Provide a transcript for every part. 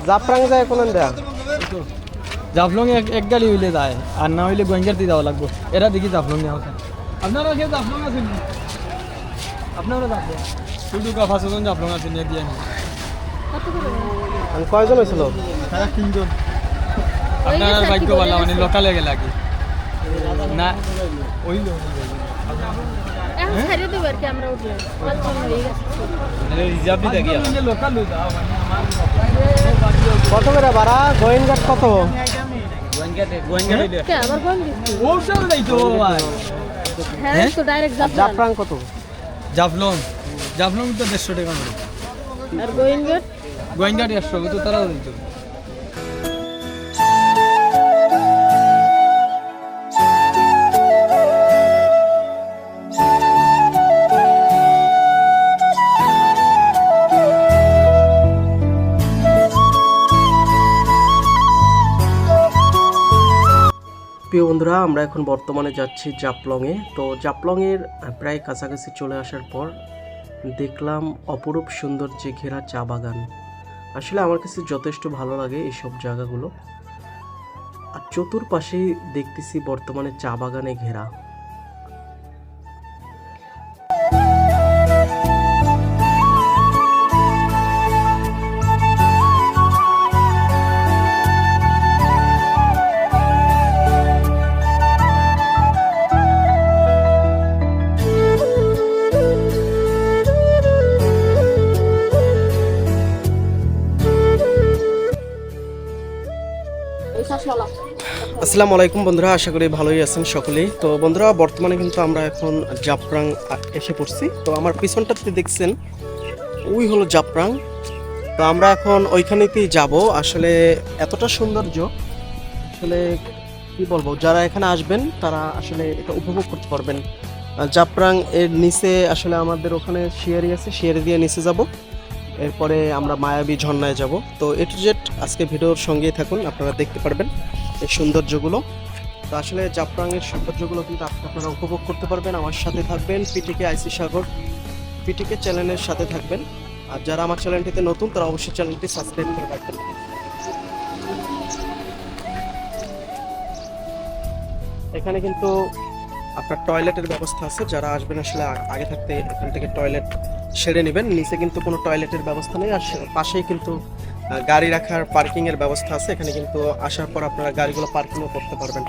জাফরাং যায় কোন দেয়া জাফলং এক গাড়ি হইলে যায় আর না হইলে গোয়েঙ্গারতে যাওয়া লাগবো এরা দেখি জাফলং যাওয়া আপনারা কেউ জাফলং আছেন আপনারা জাফলং শুধু কাফাসজন জাফলং আছেন এক দিয়ে কয়জন হয়েছিল? তারা 3 জন। আপনার ভাগ্য ভালো মানে লোকালে গেলে আগে না ওই লোক এখন ছাড়িয়ে দেবো আর কি আমরা উঠলে রিজার্ভ দিতে গিয়ে লোকাল দাও মানে আমার কত করে ভাড়া? গোয়েঙ্গাট কত? কে আবার কোন দিচ্ছি ওসব নাই তো ভাই হ্যাঁ তো ডাইরেক্ট জাফরাং কত? জাফলং জাফলং তো 150 টাকা করে আর গোয়েঙ্গাট গোয়েঙ্গাট 100 তো তারাও দিত। প্রিয় বন্ধুরা, আমরা এখন বর্তমানে যাচ্ছি জাফলংয়ে। তো জাফলংয়ের প্রায় কাছাকাছি চলে আসার পর দেখলাম অপরূপ সুন্দর যে ঘেরা চা বাগান। আসলে আমার কাছে যথেষ্ট ভালো লাগে এইসব জায়গাগুলো। আর চতুর্পাশেই দেখতেছি বর্তমানে চা বাগানে ঘেরা। আসসালামু আলাইকুম বন্ধুরা, আশা করি ভালোই আছেন সকলেই। তো বন্ধুরা, বর্তমানে কিন্তু আমরা এখন জাফরাং এসে পড়ছি। তো আমার পিছনটাতে দেখছেন ওই হলো জাফরাং। তো আমরা এখন ওইখানেতেই যাব। আসলে এতটা সৌন্দর্য, আসলে কি বলবো, যারা এখানে আসবেন তারা আসলে এটা উপভোগ করতে পারবেন। জাফরাং এর নিচে আসলে আমাদের ওখানে শিয়ারি আছে, শিয়ারি দিয়ে নিচে যাব, এরপরে আমরা মায়াবী ঝর্ণায় যাব। তো এ টু জেড আজকে ভিডিওর সঙ্গেই থাকুন, আপনারা দেখতে পারবেন এই সৌন্দর্যগুলো। তো আসলে জাফরাংয়ের সৌন্দর্যগুলো কিন্তু আপনারা উপভোগ করতে পারবেন। আমার সাথে থাকবেন পিটিকে আইসি সাগর পিটিকে চ্যানেলের সাথে থাকবেন। আর যারা আমার চ্যানেলটিতে নতুন তারা অবশ্যই চ্যানেলটি সাবস্ক্রাইব করে রাখবেন। এখানে কিন্তু আপনার টয়লেটের ব্যবস্থা আছে, যারা আসবেন আসলে আগে থাকতে এখান থেকে টয়লেট সেরে নেবেন। নিচে কিন্তু কোনো টয়লেটের ব্যবস্থা নেই। আর পাশেই কিন্তু গাড়ি রাখার পার্কিংয়ের ব্যবস্থা আছে। এখানে কিন্তু আসার পর আপনারা গাড়িগুলো পার্কিংও করতে পারবেন।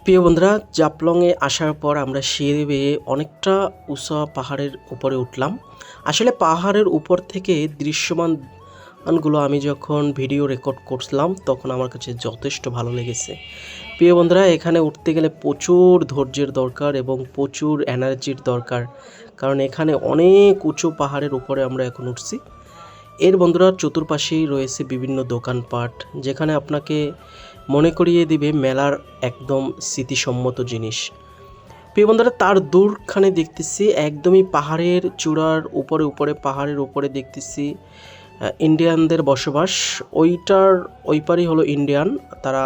প্রিয় বন্ধুরা, জাফলংয়ে আসার পর আমরা সিঁড়ি বেয়ে অনেকটা উঁচা পাহাড়ের উপরে উঠলাম। আসলে পাহাড়ের উপর থেকে দৃশ্যমানগুলো আমি যখন ভিডিও রেকর্ড করছিলাম তখন আমার কাছে যথেষ্ট ভালো লেগেছে। প্রিয় বন্ধুরা, এখানে উঠতে গেলে প্রচুর ধৈর্যের দরকার এবং প্রচুর এনার্জির দরকার, কারণ এখানে অনেক উঁচু পাহাড়ের উপরে আমরা এখন উঠছি। এর বন্ধুরা চতুর্পাশেই রয়েছে বিভিন্ন দোকানপাট, যেখানে আপনাকে মনে করিয়ে দিবে মেলার একদম স্মৃতিসম্মত জিনিস। প্রিয় বন্ধুরা, তার দূরখানে দেখতেছি একদমই পাহাড়ের চূড়ার উপরে পাহাড়ের উপরে দেখতেছি ইন্ডিয়ানদের বসবাস। ওই পারই হলো ইন্ডিয়ান, তারা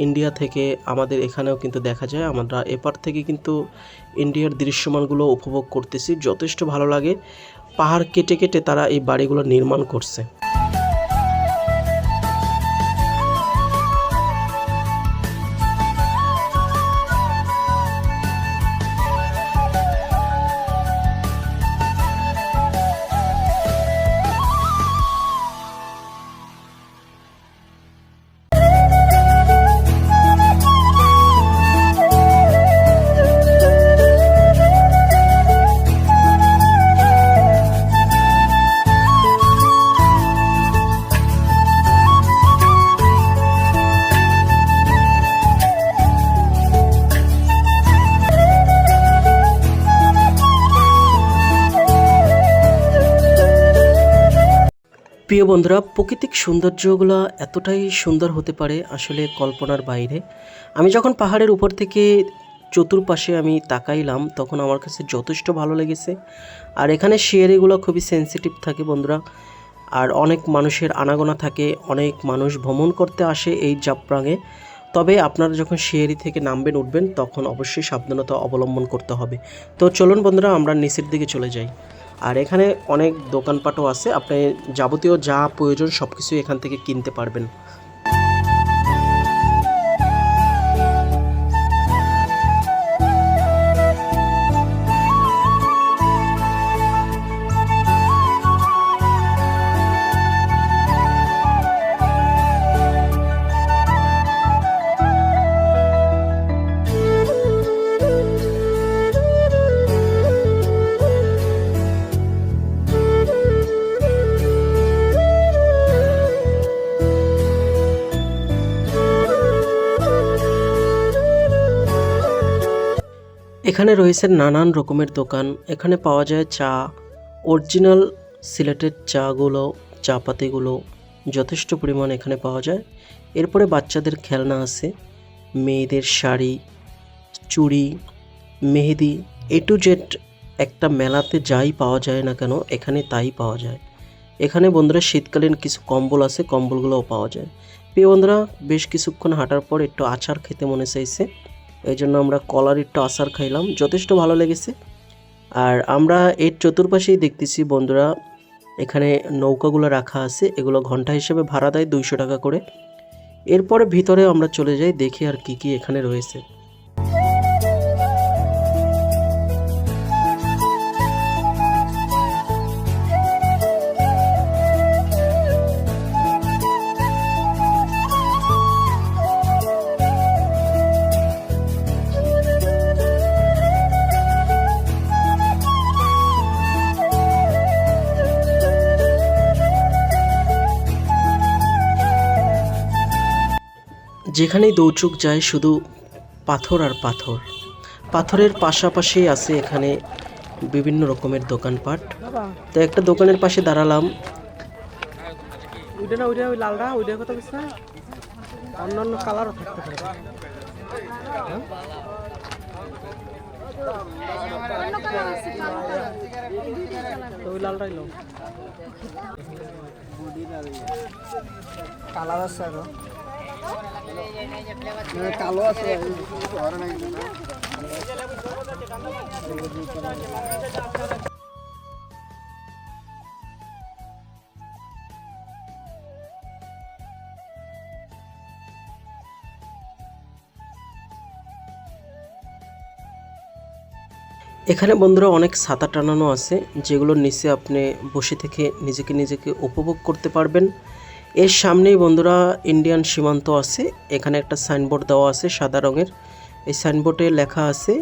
ইন্ডিয়া থেকে আমাদের এখানেও কিন্তু দেখা যায়। আমরা এপার থেকে কিন্তু ইন্ডিয়ার দৃশ্যমানগুলো উপভোগ করতেছি, যথেষ্ট ভালো লাগে। পাহাড় কেটে কেটে তারা এই বাড়িগুলো নির্মাণ করছে। প্রিয় বন্ধুরা, প্রাকৃতিক সৌন্দর্যগুলো এতটাই সুন্দর হতে পারে আসলে কল্পনার বাইরে। আমি যখন পাহাড়ের উপর থেকে চতুর্পাশে আমি তাকাইলাম তখন আমার কাছে যথেষ্ট ভালো লেগেছে। আর এখানে শিয়ারিগুলো খুবই সেনসিটিভ থাকে বন্ধুরা, আর অনেক মানুষের আনাগোনা থাকে, অনেক মানুষ ভ্রমণ করতে আসে এই জাফলংয়ে। তবে আপনারা যখন শিয়ারি থেকে নামবেন উঠবেন তখন অবশ্যই সাবধানতা অবলম্বন করতে হবে। তো চলুন বন্ধুরা, আমরা নিচের দিকে চলে যাই। আর এখানে অনেক দোকানপাটও আছে, আপনি যাবতীয় যা প্রয়োজন সব কিছুই এখান থেকে কিনতে পারবেন। এখানে রয়েছে নানান রকমের দোকান। এখানে পাওয়া যায় চা, অরিজিনাল সিলেটের চাগুলো, চা পাতিগুলো যথেষ্ট পরিমাণ এখানে পাওয়া যায়। এরপরে বাচ্চাদের খেলনা আছে, মেয়েদের শাড়ি, চুড়ি, মেহেদি, এ টু জেড একটা মেলাতে যাই পাওয়া যায় না কেন এখানে তাই পাওয়া যায়। এখানে বন্ধুরা শীতকালীন কিছু কম্বল আছে, কম্বলগুলোও পাওয়া যায়। প্রিয় বন্ধুরা, বেশ কিছুক্ষণ হাঁটার পর একটু আচার খেতে মনে চাইছে, এই জন্য আমরা কলার একটু আচার খাইলাম, যথেষ্ট ভালো লেগেছে। আর আমরা এর চতুর্পাশেই দেখতেছি বন্ধুরা, এখানে নৌকাগুলো রাখা আছে, এগুলো ঘন্টা হিসেবে ভাড়া দেয় 200 টাকা করে। এরপরে ভিতরে আমরা চলে যাই, দেখি আর কি কি এখানে রয়েছে। যেখানেই দৌচুক যায় শুধু পাথর আর পাথর। পাথরের পাশাপাশি আছে এখানে বিভিন্ন রকমের দোকানপাট। তো একটা দোকানের পাশে দাঁড়ালাম। ওইটা না, ওইটা ওই লালটা, ওইটা কথা বলছ না, অন্য কালারও থাকতে পারে। ওই লালটাই লো, কালার আছে আরো, কালো আছে। এখানে বন্ধুরা অনেক ছাতা টানানো আছে, যেগুলোর নিচে আপনি বসে থেকে নিজেকে উপভোগ করতে পারবেন। এর সামনেই বন্ধুরা ইন্ডিয়ান সীমান্ত আছে। এখানে একটা সাইনবোর্ড দেওয়া আছে সাদা রঙের। এই সাইনবোর্ডে লেখা আছে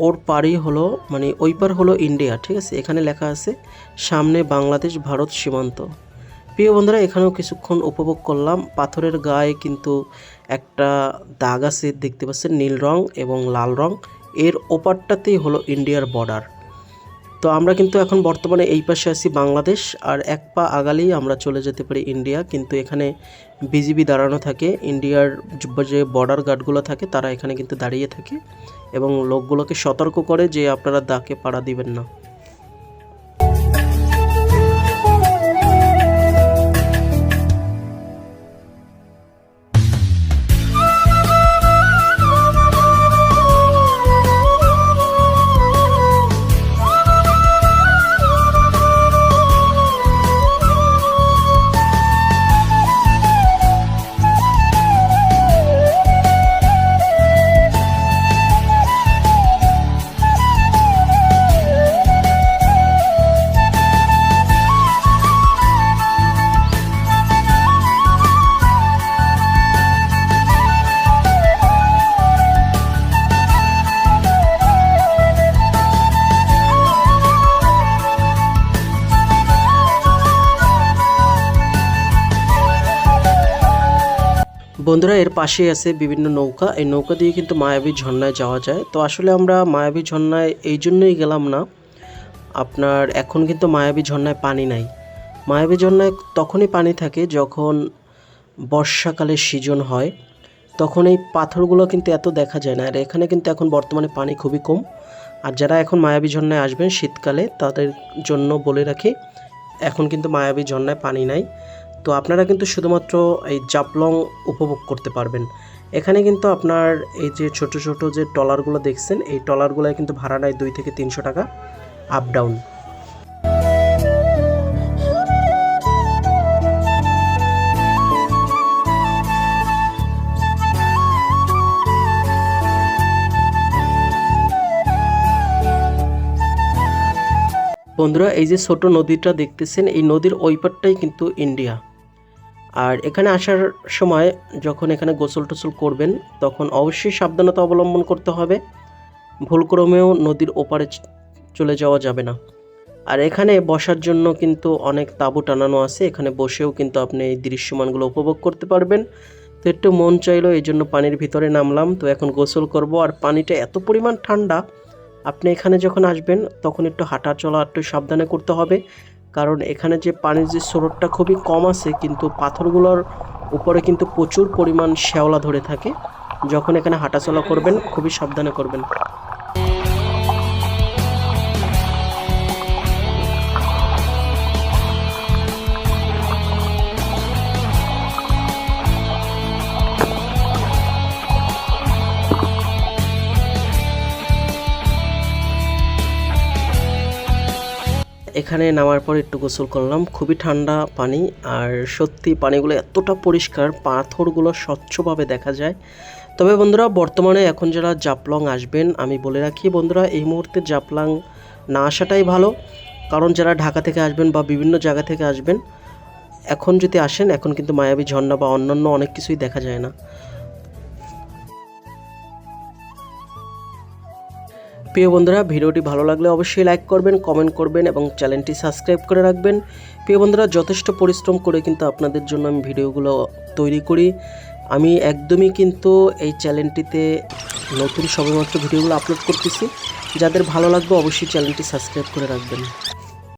ওর পারই হলো, মানে ওই পার হলো ইন্ডিয়া, ঠিক আছে। এখানে লেখা আছে সামনে বাংলাদেশ ভারত সীমান্ত। প্রিয় বন্ধুরা, এখানেও কিছুক্ষণ উপভোগ করলাম। পাথরের গায়ে কিন্তু একটা দাগ আছে, দেখতে পাচ্ছেন, নীল রং এবং লাল রং। এর ওপারটাতেই হলো ইন্ডিয়ার বর্ডার। তো আমরা কিন্তু এখন বর্তমানে এই পাশে আছি বাংলাদেশ, আর এক পা আগালেই আমরা চলে যেতে পারি ইন্ডিয়া। কিন্তু এখানে বিজিবি দাঁড়ানো থাকে, ইন্ডিয়ার যে বর্ডার গার্ডগুলো থাকে তারা এখানে কিন্তু দাঁড়িয়ে থাকে এবং লোকগুলোকে সতর্ক করে যে আপনারা দাকে পাড়া দিবেন না। বন্ধুরা, এর পাশে আছে বিভিন্ন নৌকা। এই নৌকা দিয়ে কিন্তু মায়াবী ঝর্ণায় যাওয়া যায়। তো আসলে আমরা মায়াবী ঝর্ণায় এই জন্যই গেলাম না, আপনার এখন কিন্তু মায়াবী ঝর্ণায় পানি নাই। মায়াবী ঝর্ণায় তখনই পানি থাকে যখন বর্ষাকালের সিজন হয়, তখন এই পাথরগুলো কিন্তু এত দেখা যায় না। আর এখানে কিন্তু এখন বর্তমানে পানি খুবই কম। আর যারা এখন মায়াবী ঝর্ণায় আসবেন শীতকালে, তাদের জন্য বলে রাখি, এখন কিন্তু মায়াবী ঝর্ণায় পানি নাই। তো আপনারা কিন্তু শুধুমাত্র এই জাফলং উপভোগ করতে পারবেন। এখানে কিন্তু আপনার এই যে ছোট ছোট যে ট্রলারগুলো দেখছেন, এই ট্রলারগুলোয় কিন্তু ভাড়া নেয় 2 থেকে 300 টাকা আপ ডাউন। বন্ধুরা, এই যে ছোট নদীটা দেখতেছেন, এই নদীর ওই পারটাই কিন্তু ইন্ডিয়া। আর এখানে আসার সময় যখন এখানে গোসল টোসল করবেন, তখন অবশ্যই সাবধানতা অবলম্বন করতে হবে। ভুলক্রমেও নদীর ওপারে চলে যাওয়া যাবে না। আর এখানে বসার জন্য কিন্তু অনেক তাঁবু টানানো আছে, এখানে বসেও কিন্তু আপনি এই দৃশ্যমানগুলো উপভোগ করতে পারবেন। তো একটু মন চাইলো, এই জন্য পানির ভিতরে নামলাম। তো এখন গোসল করব। আর পানিটা এত পরিমাণ ঠান্ডা, আপনি এখানে যখন আসবেন তখন একটু হাঁটা চলা একটু সাবধানে করতে হবে, কারণ এখানে যে পানির যে স্রোতটা খুবই কম আছে, কিন্তু পাথরগুলোর উপরে কিন্তু প্রচুর পরিমাণ শ্যাওলা ধরে থাকে। যখন এখানে হাঁটাচলা করবেন খুবই সাবধানে করবেন। এখানে নামার পর একটু গোসল করলাম, খুবই ঠান্ডা পানি। আর সত্যি পানিগুলো এতটা পরিষ্কার, পাথরগুলো স্বচ্ছভাবে দেখা যায়। তবে বন্ধুরা, বর্তমানে এখন যারা জাফলং আসবেন, আমি বলে রাখি বন্ধুরা, এই মুহূর্তে জাফলং না আসাটাই ভালো। কারণ যারা ঢাকা থেকে আসবেন বা বিভিন্ন জায়গা থেকে আসবেন, এখন যদি আসেন, এখন কিন্তু মায়াবী ঝর্ণা বা অন্যান্য অনেক কিছুই দেখা যায় না। প্রিয় বন্ধুরা, ভিডিওটি ভালো লাগলে অবশ্যই লাইক করবেন, কমেন্ট করবেন এবং চ্যানেলটি সাবস্ক্রাইব করে রাখবেন। প্রিয় বন্ধুরা, যথেষ্ট পরিশ্রম করে কিন্তু আপনাদের জন্য আমি ভিডিওগুলো তৈরি করি। আমি একদমই কিন্তু এই চ্যানেলটিতে নতুন সবেমাত্র ভিডিওগুলো আপলোড করতেছি। যাদের ভালো লাগবে অবশ্যই চ্যানেলটি সাবস্ক্রাইব করে রাখবেন।